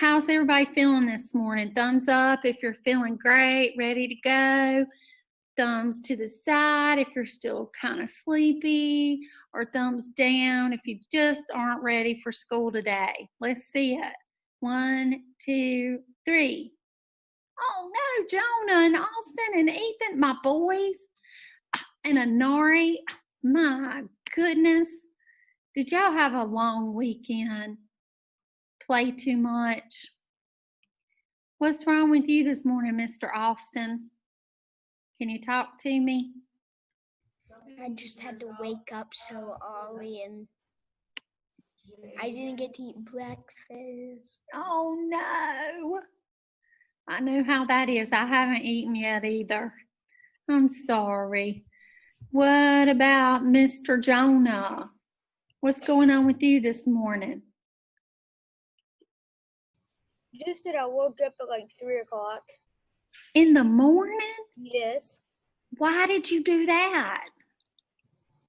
How's everybody feeling this morning? Thumbs up if you're feeling great, ready to go. Thumbs to the side if you're still kind of sleepy, or thumbs down if you just aren't ready for school today. Let's see it. 1, 2, 3. Oh no, Jonah and Austin and Ethan, my boys, and Anari. My goodness. Did y'all have a long weekend? Play too much? What's wrong with you this morning, Mr. Austin? Can you talk to me? I just had to wake up so early and I didn't get to eat breakfast. Oh no. I know how that is. I haven't eaten yet either. I'm sorry. What about Mr. Jonah? What's going on with you this morning? Just that I woke up at like 3 o'clock. In the morning? Yes. Why did you do that?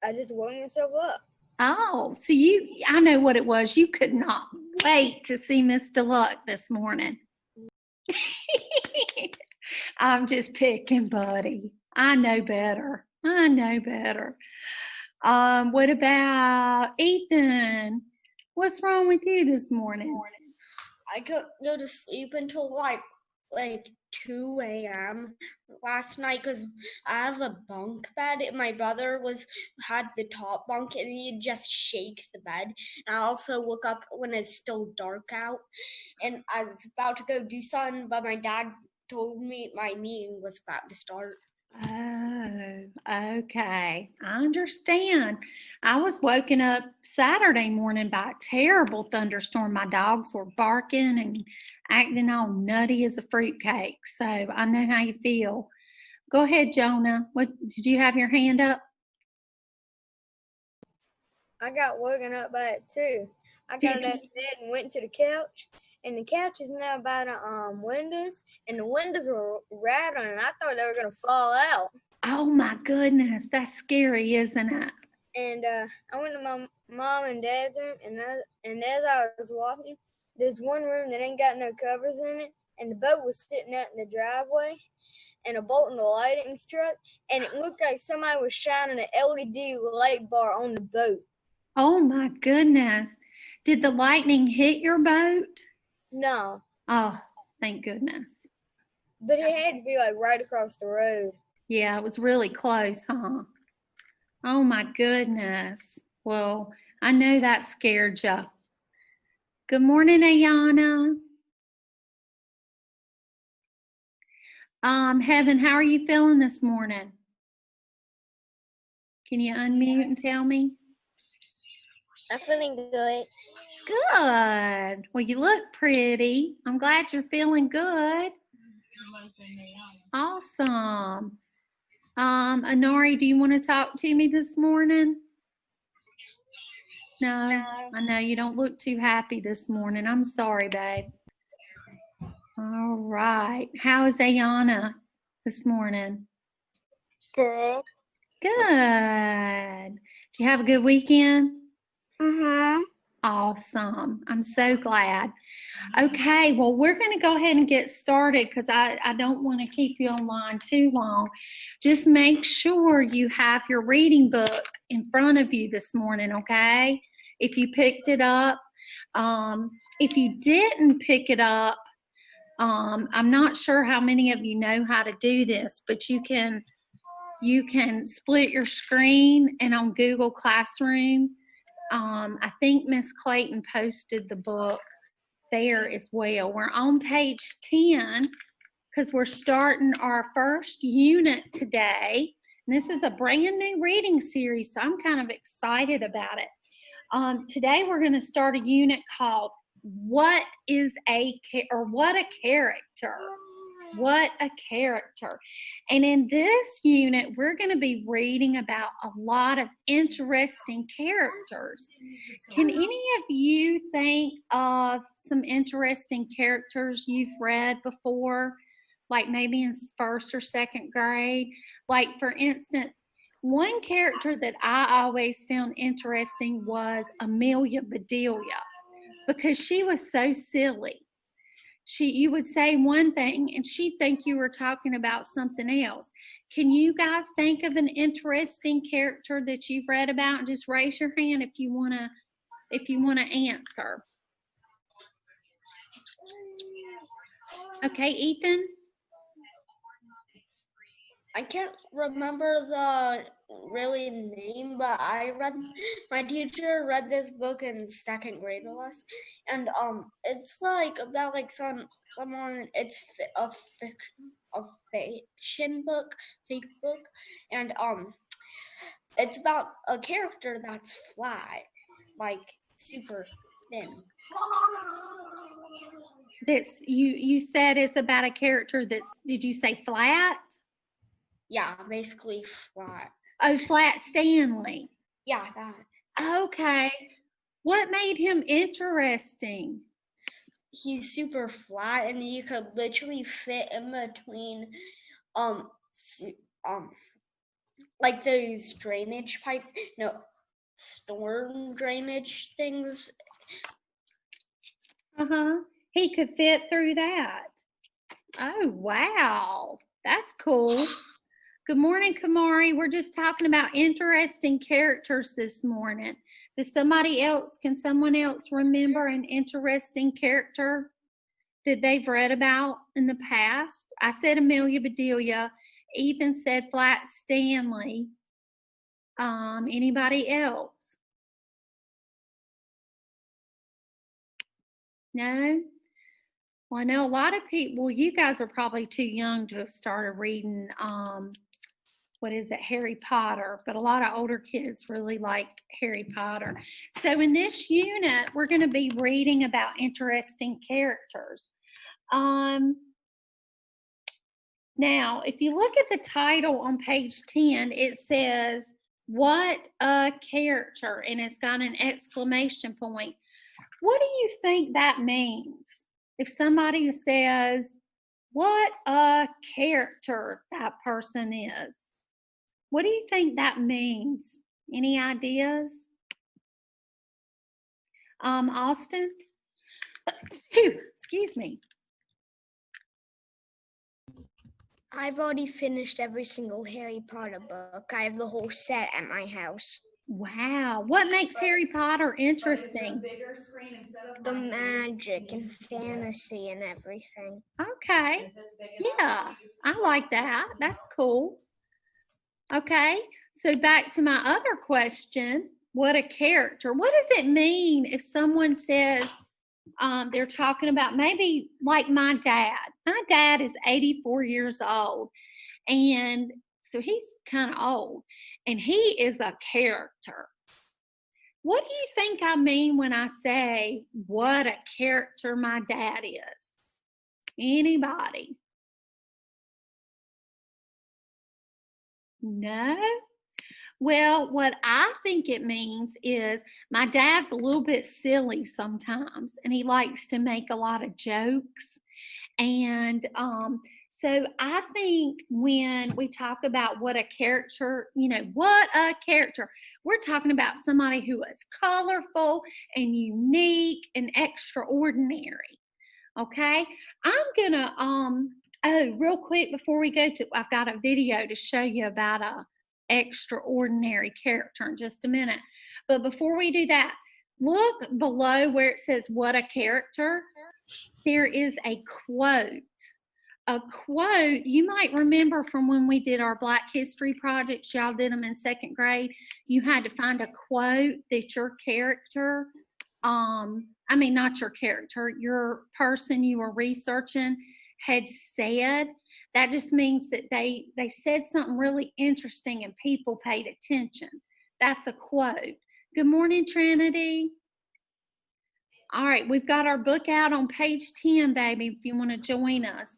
I just woke myself up. Oh, so I know what it was. You could not wait to see Mr. Luck this morning. I'm just picking, buddy. I know better. What about Ethan? What's wrong with you this morning? I couldn't go to sleep until like 2 a.m. last night because I have a bunk bed. My brother had the top bunk and he'd just shake the bed. And I also woke up when it's still dark out and I was about to go do something, but my dad told me my meeting was about to start. Oh, okay. I understand. I was woken up Saturday morning by a terrible thunderstorm. My dogs were barking and acting all nutty as a fruitcake. So I know how you feel. Go ahead, Jonah. What did you have your hand up? I got woken up by it too. I got out of bed and went to the couch, and the couch is now by the windows, and the windows were rattling, and I thought they were gonna fall out. Oh my goodness, that's scary, isn't it? And I went to my mom and dad's room, and as I was walking, there's one room that ain't got no covers in it, and the boat was sitting out in the driveway, and a bolt in the lighting struck, and it looked like somebody was shining an LED light bar on the boat. Oh my goodness. Did the lightning hit your boat? No. Oh, thank goodness. But it had to be like right across the road. Yeah, it was really close, huh? Oh my goodness. Well, I know that scared you. Good morning, Ayana. Heaven, how are you feeling this morning? Can you unmute and tell me? I'm feeling good. Good. Well, you look pretty. I'm glad you're feeling good. Awesome. Anari, do you want to talk to me this morning? No, I know you don't look too happy this morning. I'm sorry, babe. All right. How is Ayana this morning? Good. Good. Did you have a good weekend? Mm-hmm. Awesome. I'm so glad. Okay, well, we're going to go ahead and get started because I don't want to keep you online too long. Just make sure you have your reading book in front of you this morning, okay? If you picked it up. If you didn't pick it up, I'm not sure how many of you know how to do this, but you can split your screen, and on Google Classroom, I think Miss Clayton posted the book there as well. We're on page 10 because we're starting our first unit today. And this is a brand new reading series, so I'm kind of excited about it. Today we're going to start a unit called What a Character. What a Character. And in this unit, we're going to be reading about a lot of interesting characters. Can any of you think of some interesting characters you've read before, like maybe in first or second grade? Like, for instance, one character that I always found interesting was Amelia Bedelia, because she was so silly. you would say one thing and she'd think you were talking about something else. Can you guys think of an interesting character that you've read about? Just raise your hand if you want to answer. Okay, Ethan? I can't remember the really name, but my teacher read this book in second grade with us, and it's like about like someone. It's a fiction book, fake book, and it's about a character that's flat, like super thin. That's you said it's about a character that's, did you say flat? Yeah, basically flat. Oh, Flat Stanley. Yeah, that. Okay. What made him interesting? He's super flat, and you could literally fit in between, um, like those drainage pipe, storm drainage things. He could fit through that. Oh, wow. That's cool. Good morning, Kamari. We're just talking about interesting characters this morning. Can someone else remember an interesting character that they've read about in the past? I said Amelia Bedelia. Ethan said Flat Stanley. Anybody else? No? Well, I know a lot of people, you guys are probably too young to have started reading, Harry Potter, but a lot of older kids really like Harry Potter. So in this unit, we're going to be reading about interesting characters. Now, if you look at the title on page 10, it says, "What a character," and it's got an exclamation point. What do you think that means? If somebody says, "What a character that person is," what do you think that means? Any ideas? Austin? Excuse me. I've already finished every single Harry Potter book. I have the whole set at my house. Wow. What makes Harry Potter interesting? The magic and fantasy and everything. Okay. Yeah, I like that. That's cool. Okay. So back to my other question. What a character. What does it mean if someone says they're talking about maybe like my dad? My dad is 84 years old. And so he's kind of old. And he is a character. What do you think I mean when I say what a character my dad is? Anybody? No? Well, what I think it means is my dad's a little bit silly sometimes, and he likes to make a lot of jokes. And so I think when we talk about what a character, what a character, we're talking about somebody who is colorful and unique and extraordinary. Okay, I'm gonna real quick before we go to, I've got a video to show you about a extraordinary character in just a minute. But before we do that, look below where it says what a character. There is a quote. A quote you might remember from when we did our Black History projects. Y'all did them in second grade. You had to find a quote that your character, not your character, your person you were researching had said. That just means that they said something really interesting and people paid attention. That's a quote. Good morning, Trinity. All right, we've got our book out on page 10, baby, if you want to join us.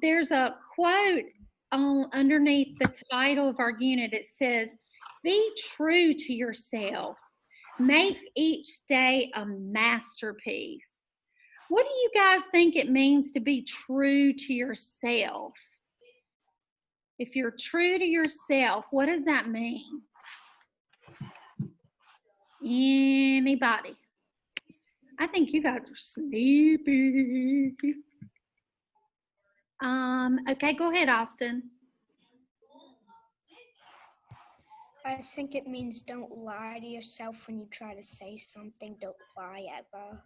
There's a quote underneath the title of our unit. It says, "Be true to yourself. Make each day a masterpiece." What do you guys think it means to be true to yourself? If you're true to yourself, what does that mean? Anybody? I think you guys are sleepy. Okay, go ahead, Austin. I think it means don't lie to yourself when you try to say something. Don't lie ever.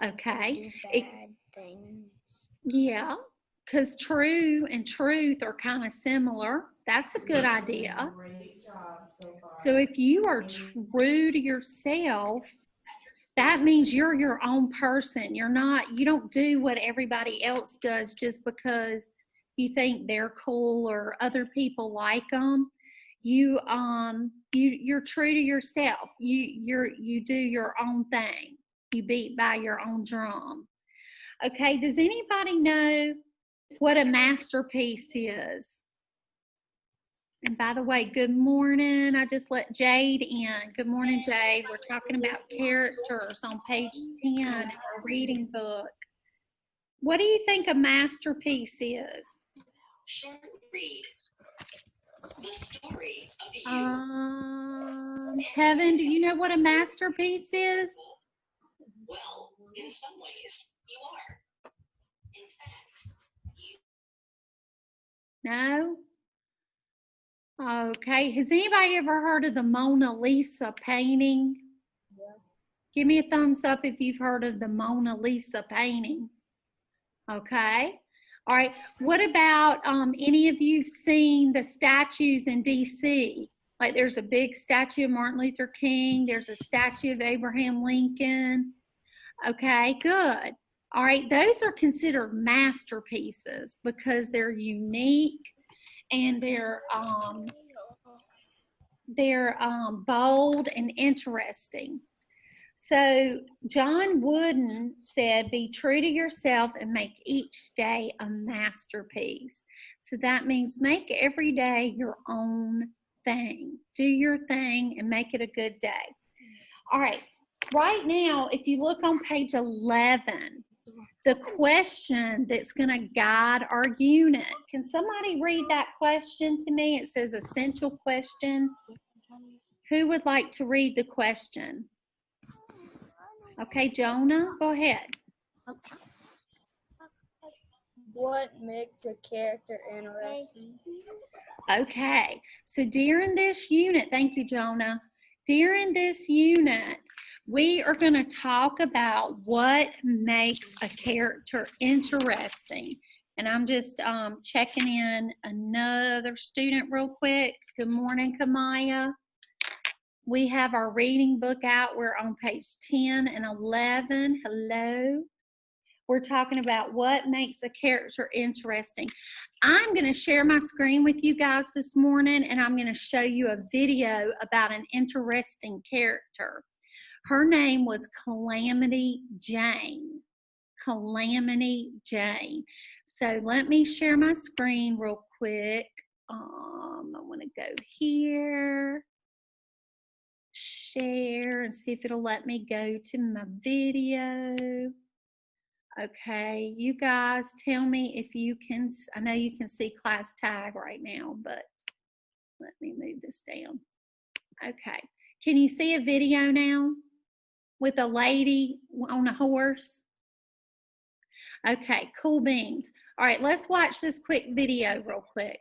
Okay. Do It- bad things. Yeah, because true and truth are kind of similar. That's a good idea. Great job so far. So if you are true to yourself, that means you're your own person. You don't do what everybody else does just because you think they're cool or other people like them. You're true to yourself. You do your own thing. You beat by your own drum. Okay, does anybody know what a masterpiece is? And by the way, good morning. I just let Jade in. Good morning, Jade. We're talking about characters on page 10 of our reading book. What do you think a masterpiece is? Short read. The story of you. Kevin, do you know what a masterpiece is? Well, in some ways, you are. In fact, you. No? Okay. Has anybody ever heard of the Mona Lisa painting? Give me a thumbs up if you've heard of the Mona Lisa painting. Okay. All right. What about any of you seen the statues in DC? Like there's a big statue of Martin Luther King. There's a statue of Abraham Lincoln. Okay, good. All right. Those are considered masterpieces because they're unique and they're bold and interesting. So John Wooden said, be true to yourself and make each day a masterpiece. So that means make every day your own thing. Do your thing and make it a good day. All right. Right now, if you look on page 11, the question that's going to guide our unit. Can somebody read that question to me? It says essential question. Who would like to read the question? Okay, Jonah, go ahead. What makes a character interesting? Okay, so during this unit, thank you, Jonah. During this unit, we are going to talk about what makes a character interesting. And I'm just checking in another student real quick. Good morning, Kamaya. We have our reading book out. We're on page 10 and 11. Hello. We're talking about what makes a character interesting. I'm going to share my screen with you guys this morning, and I'm going to show you a video about an interesting character. Her name was Calamity Jane. Calamity Jane. So let me share my screen real quick. I want to go here, share, and see if it'll let me go to my video. Okay, you guys tell me if you can, I know you can see class tag right now, but let me move this down. Okay, can you see a video now with a lady on a horse? Okay, cool beans. All right, let's watch this quick video real quick.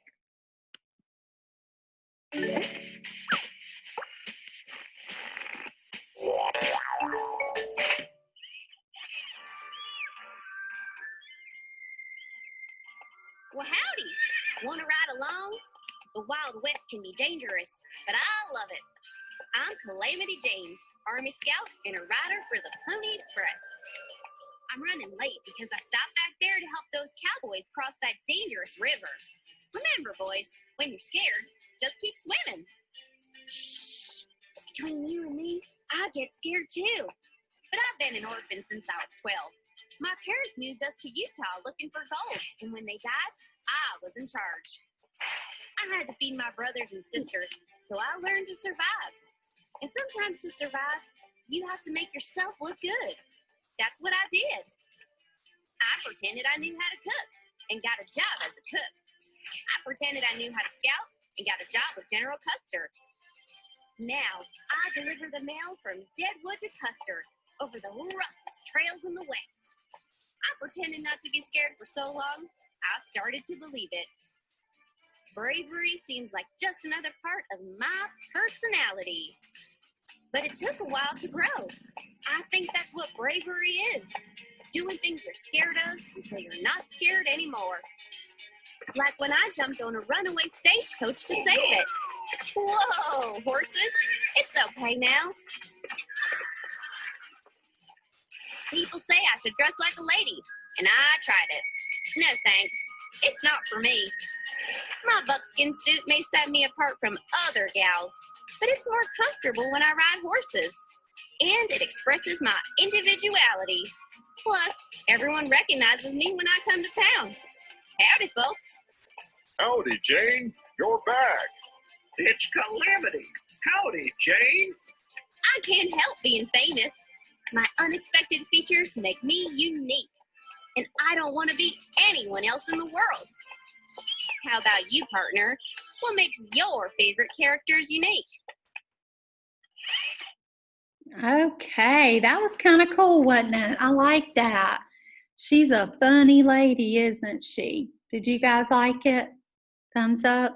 Well, howdy. Want to ride along? The Wild West can be dangerous, but I love it. I'm Calamity Jane, Army Scout and a rider for the Pony Express. I'm running late because I stopped back there to help those cowboys cross that dangerous river. Remember, boys, when you're scared, just keep swimming. Shh. Between you and me, I get scared too. But I've been an orphan since I was 12. My parents moved us to Utah looking for gold, and when they died, I was in charge. I had to feed my brothers and sisters, so I learned to survive. And sometimes to survive, you have to make yourself look good. That's what I did. I pretended I knew how to cook and got a job as a cook. I pretended I knew how to scout and got a job with General Custer. Now, I deliver the mail from Deadwood to Custer, over the roughest trails in the West. I pretended not to be scared for so long, I started to believe it. Bravery seems like just another part of my personality. But it took a while to grow. I think that's what bravery is. Doing things you're scared of until you're not scared anymore. Like when I jumped on a runaway stagecoach to save it. Whoa, horses, it's okay now. People say I should dress like a lady, and I tried it. No thanks, it's not for me. My buckskin suit may set me apart from other gals, but it's more comfortable when I ride horses. And it expresses my individuality. Plus, everyone recognizes me when I come to town. Howdy, folks. Howdy, Jane. You're back. It's Calamity. Howdy, Jane. I can't help being famous. My unexpected features make me unique. And I don't want to be anyone else in the world. How about you, partner? What makes your favorite characters unique? Okay, that was kind of cool, wasn't it? I like that. She's a funny lady, isn't she? Did you guys like it? Thumbs up?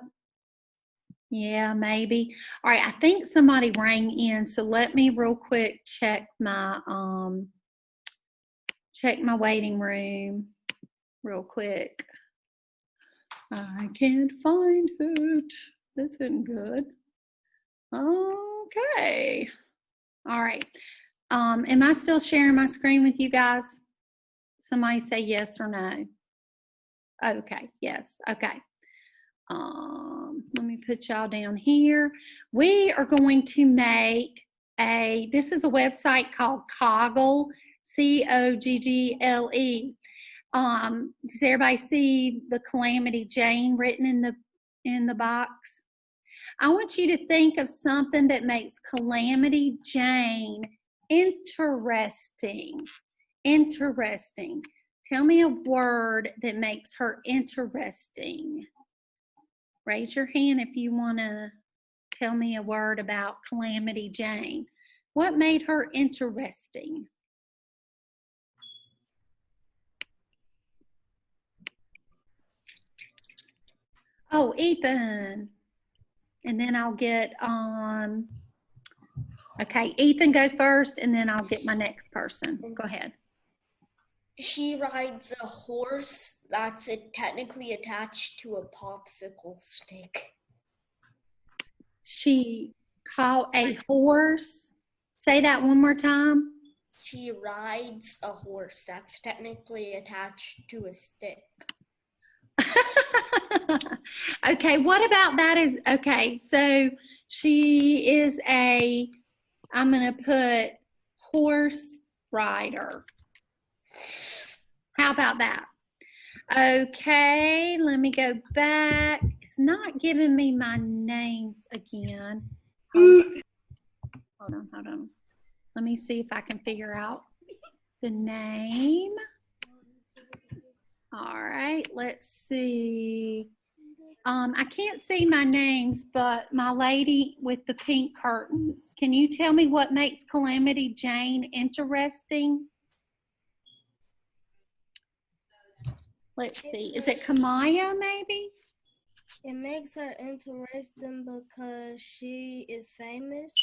Yeah, maybe. All right, I think somebody rang in, so let me real quick check my waiting room real quick. I can't find it. This isn't good. Okay. All right. Am I still sharing my screen with you guys? Somebody say yes or no. Okay, yes, okay. Let me put y'all down here. We are going to make this is a website called Coggle, Coggle. Does everybody see the Calamity Jane written in the box? I want you to think of something that makes Calamity Jane interesting. Interesting. Tell me a word that makes her interesting. Raise your hand if you want to tell me a word about Calamity Jane. What made her interesting? Oh, Ethan. And then I'll get, okay, Ethan, go first, and then I'll get my next person. Go ahead. She rides a horse that's technically attached to a popsicle stick. She caught a horse. Say that one more time. She rides a horse that's technically attached to a stick. Okay, what about that is, okay, so she is I'm going to put horse rider. How about that? Okay, let me go back. It's not giving me my names again. Hold on. Let me see if I can figure out the name. All right, let's see. I can't see my names, but my lady with the pink curtains. Can you tell me what makes Calamity Jane interesting? Let's see. Is it Kamaya, maybe? It makes her interesting because she is famous.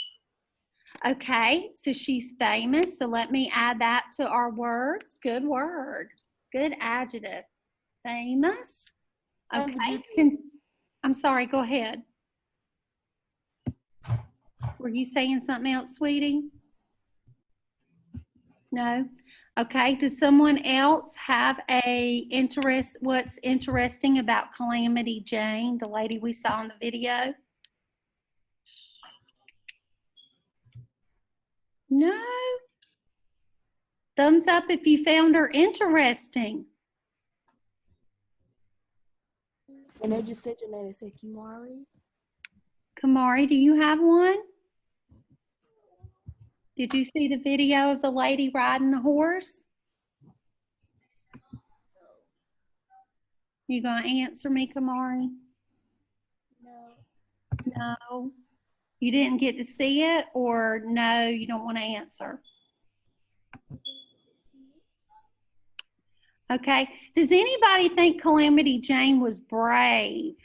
Okay, so she's famous. So let me add that to our words. Good word. Good adjective. Famous. Okay. I'm sorry, go ahead. Were you saying something else, sweetie? No? Okay, does someone else have what's interesting about Calamity Jane, the lady we saw in the video? No? Thumbs up if you found her interesting. And they just said your name. They said Kimari. Kamari, do you have one? Did you see the video of the lady riding the horse? You gonna answer me, Kamari? No. You didn't get to see it, or no, you don't want to answer? Okay. Does anybody think Calamity Jane was brave?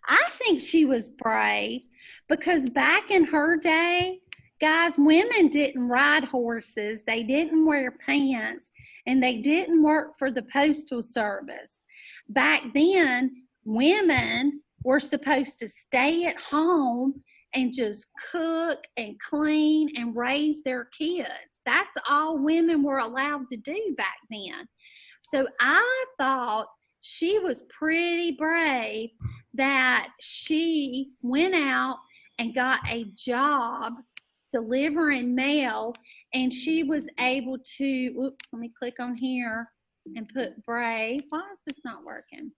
I think she was brave because back in her day, guys, women didn't ride horses, they didn't wear pants, and they didn't work for the postal service. Back then, women were supposed to stay at home and just cook and clean and raise their kids. That's all women were allowed to do back then. So I thought she was pretty brave that she went out and got a job delivering mail, and she was able to, oops, let me click on here and put brave. Why is this not working?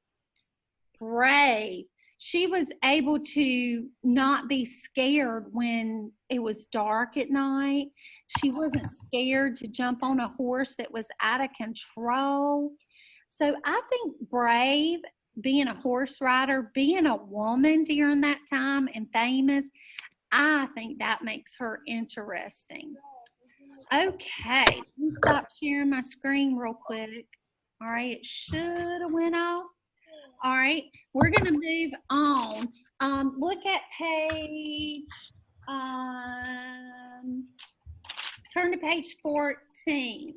Brave. She was able to not be scared when it was dark at night. She wasn't scared to jump on a horse that was out of control. So I think brave, being a horse rider, being a woman during that time and famous, I think that makes her interesting. Okay, let me stop sharing my screen real quick. All right, it should have went off. All right, we're going to move on. Look at page, turn to page 14.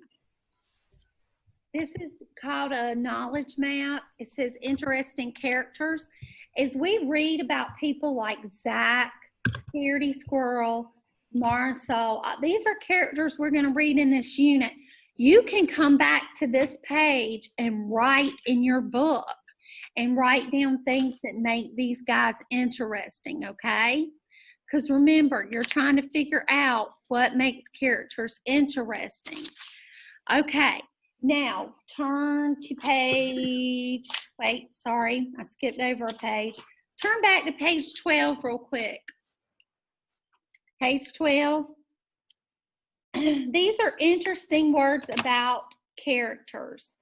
This is called a knowledge map. It says interesting characters. As we read about people like Zach, Scaredy Squirrel, Marisol, these are characters we're going to read in this unit. You can come back to this page and write in your book and write down things that make these guys interesting, okay? Because remember, you're trying to figure out what makes characters interesting. Okay, now turn to page, wait, sorry, I skipped over a page. Turn back to page 12 real quick. Page 12. These are interesting words about characters.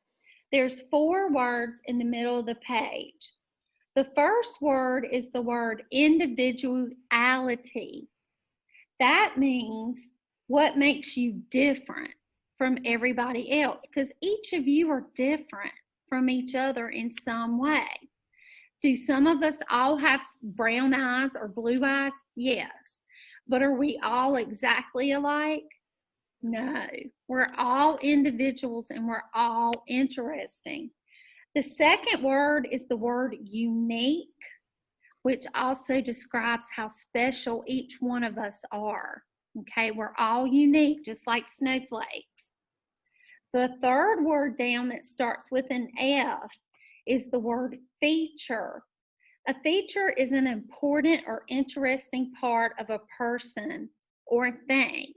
There's 4 words in the middle of the page. The first word is the word individuality. That means what makes you different from everybody else, because each of you are different from each other in some way. Do some of us all have brown eyes or blue eyes? Yes. But are we all exactly alike? No. We're all individuals and we're all interesting. The second word is the word unique, which also describes how special each one of us are. Okay, we're all unique, just like snowflakes. The third word down that starts with an F is the word feature. A feature is an important or interesting part of a person or a thing.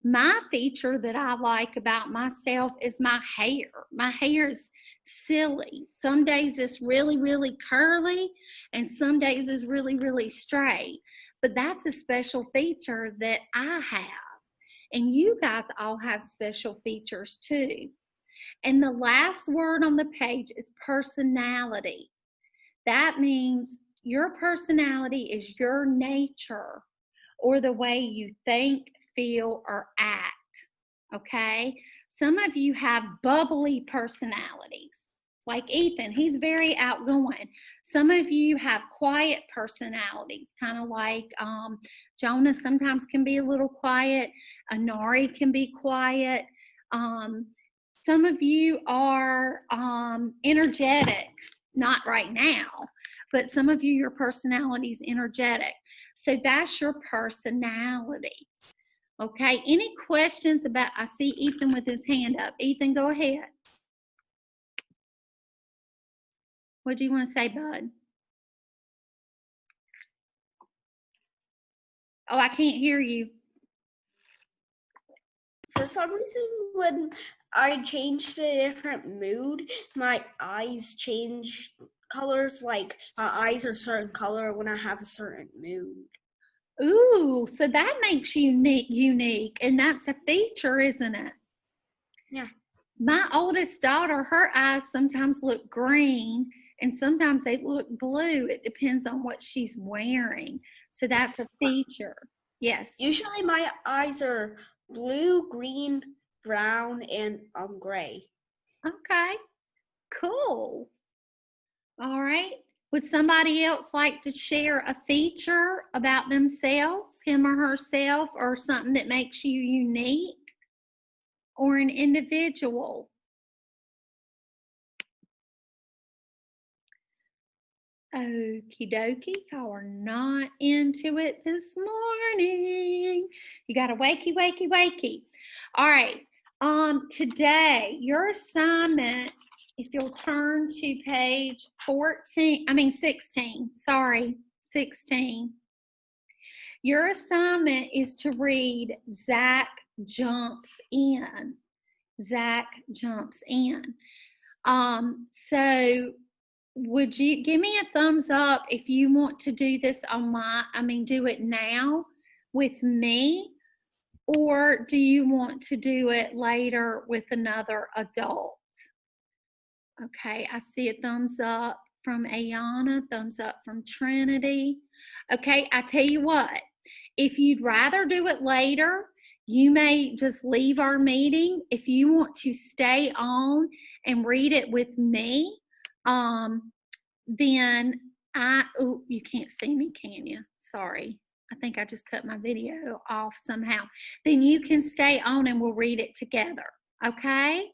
My feature that I like about myself is my hair. My hair is silly. Some days it's really, really curly, and some days it's really, really straight. But that's a special feature that I have. And you guys all have special features too. And the last word on the page is personality. That means your personality is your nature or the way you think, feel, or act, okay? Some of you have bubbly personalities, like Ethan. He's very outgoing. Some of you have quiet personalities, kind of like Jonah sometimes can be a little quiet. Anari can be quiet. Some of you are energetic, not right now, but some of you, your personality is energetic. So that's your personality. Okay, any questions about, I see Ethan with his hand up. Ethan, go ahead. What do you want to say, bud? Oh, I can't hear you. For some reason, when I changed a different mood, my eyes change colors. Like my eyes are a certain color when I have a certain mood. Ooh, so that makes you unique, and that's a feature, isn't it? Yeah. My oldest daughter, her eyes sometimes look green, and sometimes they look blue. It depends on what she's wearing. So that's a feature. Yes. Usually my eyes are blue, green, brown, and gray. Okay, cool. All right. Would somebody else like to share a feature about themselves, him or herself, or something that makes you unique or an individual? Okie dokie, y'all are not into it this morning. You got to wakey, wakey, wakey. All right. Today, your assignment, if you'll turn to page 16, sorry, 16. Your assignment is to read Zach Jumps In. Zach Jumps In. So would you give me a thumbs up if you want to do this online? Do it now with me, or do you want to do it later with another adult? Okay, I see a thumbs up from Ayana, thumbs up from Trinity. Okay, I tell you what, if you'd rather do it later, you may just leave our meeting. If you want to stay on and read it with me, then oh, you can't see me, can you? Sorry. I think I just cut my video off somehow. Then you can stay on and we'll read it together. Okay?